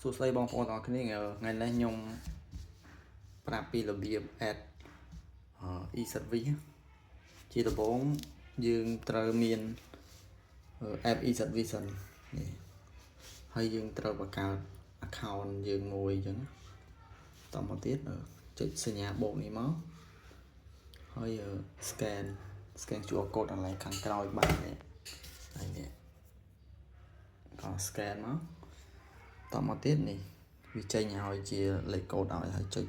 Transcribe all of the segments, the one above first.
សួស្តីបងប្អូនទាំងអស់គ្នាថ្ងៃនេះខ្ញុំប្រាប់ពីរបៀប add e-service ជាដំបូងយើងត្រូវមាន app e-service នេះហើយយើងត្រូវបង្កើត account យើងមួយអញ្ចឹងតមកទៀតចុចសញ្ញាបូកនេះមកហើយscan QR code អនឡាញខាងក្រោយបាននេះហើយនេះក៏ scan មកតមកទៀតនេះវាចេញឲ្យជាលេខកូដឲ្យហើយចុច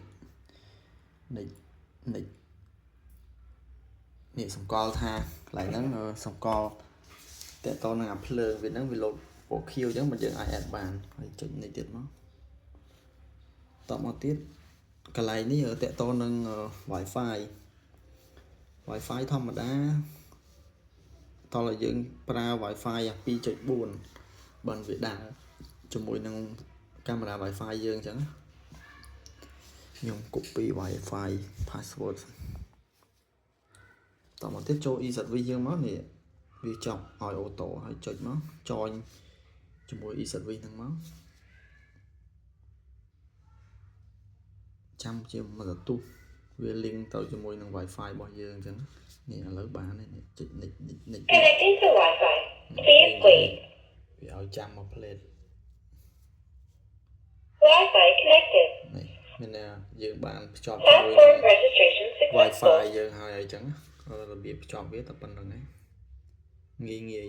នេះសម្គាល់ថាកន្លែងហ្នឹងសម្គាល់តើតើនឹងអាភ្លើងវាហ្នឹងវាលោតពណ៌ខៀវអញ្ចឹងមិនយើងអាច add បានហើយចុចនេះទៀតមកតមកទៀតកន្លែងនេះតើតើនឹង Wi-Fi ធម្មតាតើយើងប្រើ Wi-Fi 2.4 បានវាដើរជាមួយនឹងកាមេរ៉ា Wi-Fi យើងអញ្ចឹងខ្ញុំ copy Wi-Fi password តមកទៀតចូល e-service យើងមកនេះវាចប់ឲ្យអូតូហើយចុចមក join ជាមួយ e-service ហ្នឹងមកចាំជាមួយទទួលវា link ទៅជាមួយនឹង Wi-Fi របស់យើងអញ្ចឹងនេះឥឡូវបាននេះចុចនេះ Connecting to Wi-Fi. Please wait. វាឲ្យចាំមក plate Wi-Fi connected. នេះមានយើងបានភ្ជាប់ជាមួយ Platform registration Wi-Fi successful. យើងហើយអញ្ចឹងរបៀបភ្ជាប់វាតែប៉ុណ្្នឹងឯងងាយ